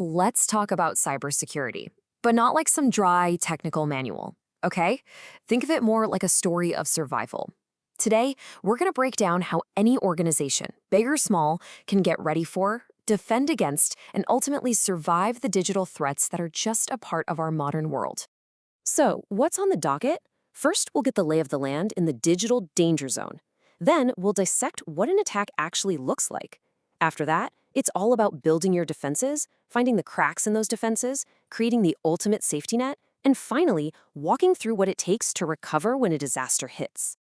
let's talk about cybersecurity, but not like some dry technical manual, okay? Think of it more like a story of survival. Today, we're going to break down how any organization, big or small, can get ready for, defend against, and ultimately survive the digital threats that are just a part of our modern world. So, what's on the docket? First, we'll get the lay of the land in the digital danger zone. Then, we'll dissect what an attack actually looks like. After that, it's all about building your defenses, finding the cracks in those defenses, creating the ultimate safety net, and finally, walking through what it takes to recover when a disaster hits.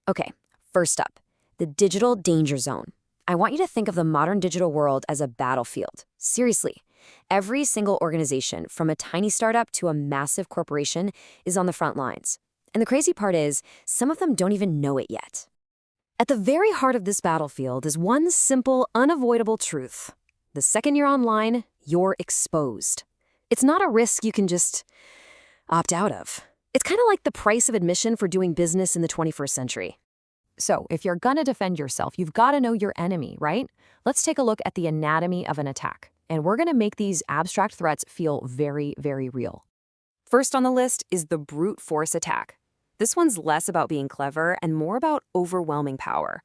Okay, first up, the digital danger zone. I want you to think of the modern digital world as a battlefield. Seriously, every single organization, from a tiny startup to a massive corporation, is on the front lines. And the crazy part is, some of them don't even know it yet. At the very heart of this battlefield is one simple, unavoidable truth. The second you're online, you're exposed. It's not a risk you can just opt out of. It's kind of like the price of admission for doing business in the 21st century. So, if you're gonna defend yourself, you've got to know your enemy, right? Let's take a look at the anatomy of an attack. And we're gonna make these abstract threats feel very, very real. First on the list is the brute force attack. This one's less about being clever and more about overwhelming power.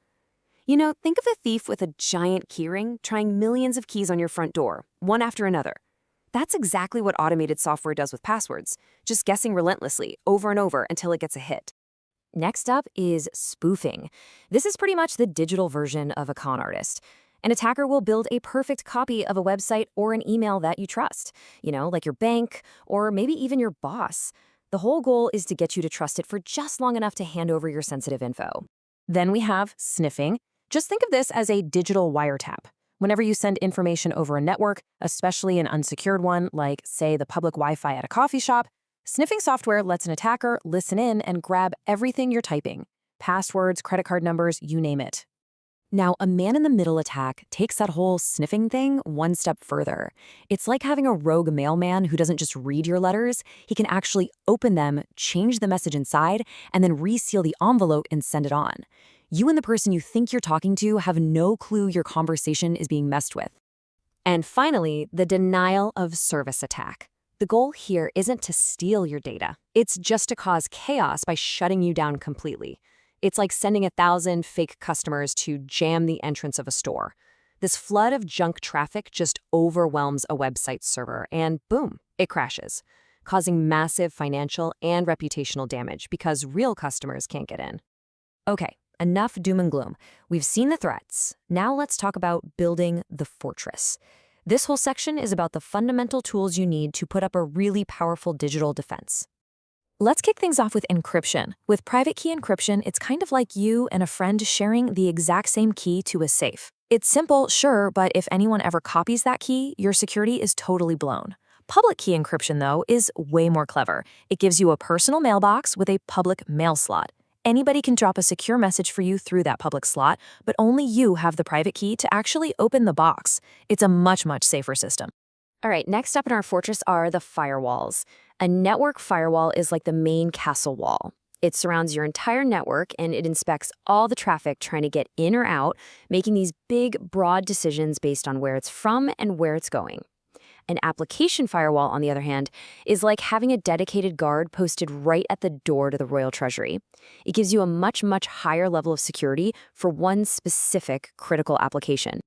You know, think of a thief with a giant keyring trying millions of keys on your front door, one after another. That's exactly what automated software does with passwords, just guessing relentlessly, over and over until it gets a hit. Next up is spoofing. This is pretty much the digital version of a con artist. An attacker will build a perfect copy of a website or an email that you trust, like your bank or maybe even your boss. The whole goal is to get you to trust it for just long enough to hand over your sensitive info. Then we have sniffing. Just think of this as a digital wiretap. Whenever you send information over a network, especially an unsecured one, like, say, the public Wi-Fi at a coffee shop, sniffing software lets an attacker listen in and grab everything you're typing. Passwords, credit card numbers, you name it. Now, a man-in-the-middle attack takes that whole sniffing thing one step further. It's like having a rogue mailman who doesn't just read your letters. He can actually open them, change the message inside, and then reseal the envelope and send it on. You and the person you think you're talking to have no clue your conversation is being messed with. And finally, the denial of service attack. The goal here isn't to steal your data. It's just to cause chaos by shutting you down completely. It's like sending 1,000 fake customers to jam the entrance of a store. This flood of junk traffic just overwhelms a website server, and boom, it crashes, causing massive financial and reputational damage because real customers can't get in. Okay, enough doom and gloom. We've seen the threats. Now let's talk about building the fortress. This whole section is about the fundamental tools you need to put up a really powerful digital defense. Let's kick things off with encryption. With private key encryption, it's kind of like you and a friend sharing the exact same key to a safe. It's simple, sure, but if anyone ever copies that key, your security is totally blown. Public key encryption, though, is way more clever. It gives you a personal mailbox with a public mail slot. Anybody can drop a secure message for you through that public slot, but only you have the private key to actually open the box. It's a much, much safer system. All right, next up in our fortress are the firewalls. A network firewall is like the main castle wall. It surrounds your entire network and it inspects all the traffic trying to get in or out, making these big, broad decisions based on where it's from and where it's going. An application firewall, on the other hand, is like having a dedicated guard posted right at the door to the Royal Treasury. It gives you a much, much higher level of security for one specific critical application.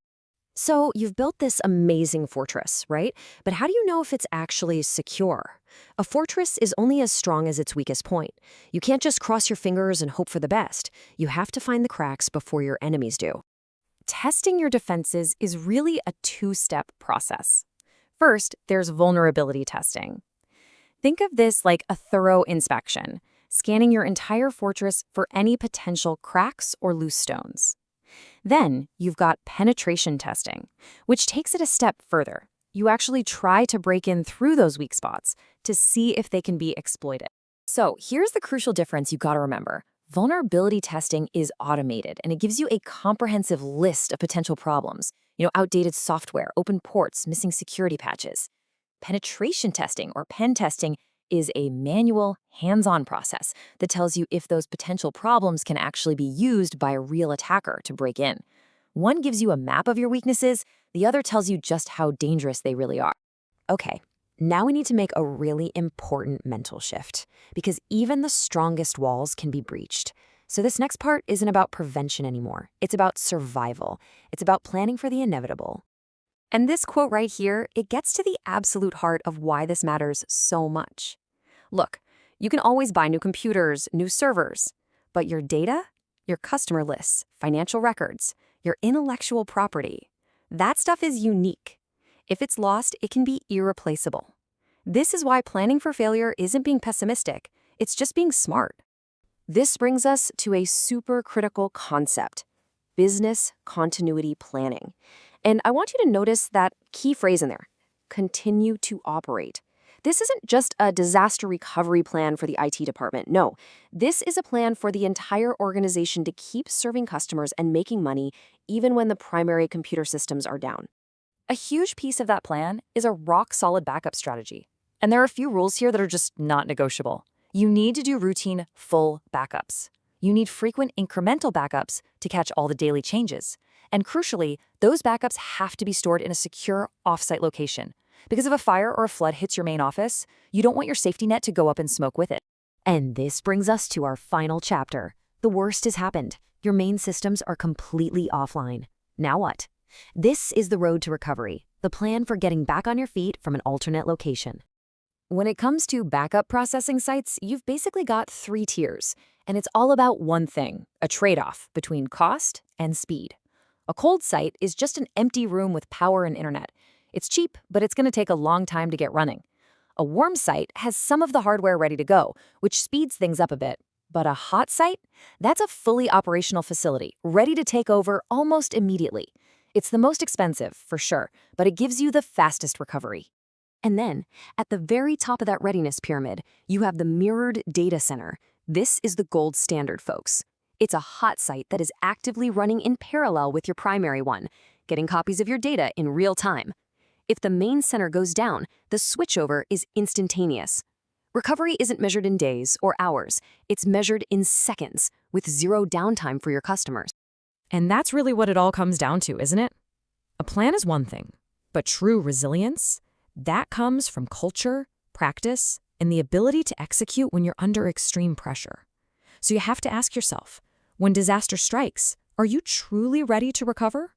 So you've built this amazing fortress, right? But how do you know if it's actually secure? A fortress is only as strong as its weakest point. You can't just cross your fingers and hope for the best. You have to find the cracks before your enemies do. Testing your defenses is really a two-step process. First, there's vulnerability testing. Think of this like a thorough inspection, scanning your entire fortress for any potential cracks or loose stones. Then you've got penetration testing, which takes it a step further. You actually try to break in through those weak spots to see if they can be exploited. So here's the crucial difference you've got to remember. Vulnerability testing is automated, and it gives you a comprehensive list of potential problems. Outdated software, open ports, missing security patches. Penetration testing, or pen testing, is a manual, hands-on process that tells you if those potential problems can actually be used by a real attacker to break in. One gives you a map of your weaknesses, the other tells you just how dangerous they really are. Okay, now we need to make a really important mental shift because even the strongest walls can be breached. So this next part isn't about prevention anymore. It's about survival. It's about planning for the inevitable. And this quote right here, it gets to the absolute heart of why this matters so much. Look, you can always buy new computers, new servers, but your data, your customer lists, financial records, your intellectual property, that stuff is unique. If it's lost, it can be irreplaceable. This is why planning for failure isn't being pessimistic, it's just being smart. This brings us to a super critical concept, business continuity planning. And I want you to notice that key phrase in there, continue to operate. This isn't just a disaster recovery plan for the IT department. No, this is a plan for the entire organization to keep serving customers and making money even when the primary computer systems are down. A huge piece of that plan is a rock-solid backup strategy. And there are a few rules here that are just not negotiable. You need to do routine, full backups. You need frequent incremental backups to catch all the daily changes. And crucially, those backups have to be stored in a secure off-site location. Because if a fire or a flood hits your main office, you don't want your safety net to go up in smoke with it. And this brings us to our final chapter. The worst has happened. Your main systems are completely offline. Now what? This is the road to recovery, the plan for getting back on your feet from an alternate location. When it comes to backup processing sites, you've basically got 3 tiers, and it's all about one thing, a trade-off between cost and speed. A cold site is just an empty room with power and internet. It's cheap, but it's going to take a long time to get running. A warm site has some of the hardware ready to go, which speeds things up a bit. But a hot site? That's a fully operational facility, ready to take over almost immediately. It's the most expensive, for sure, but it gives you the fastest recovery. And then, at the very top of that readiness pyramid, you have the mirrored data center. This is the gold standard, folks. It's a hot site that is actively running in parallel with your primary one, getting copies of your data in real time. If the main center goes down, the switchover is instantaneous. Recovery isn't measured in days or hours. It's measured in seconds, with zero downtime for your customers. And that's really what it all comes down to, isn't it? A plan is one thing, but true resilience, that comes from culture, practice, and the ability to execute when you're under extreme pressure. So you have to ask yourself, when disaster strikes, are you truly ready to recover?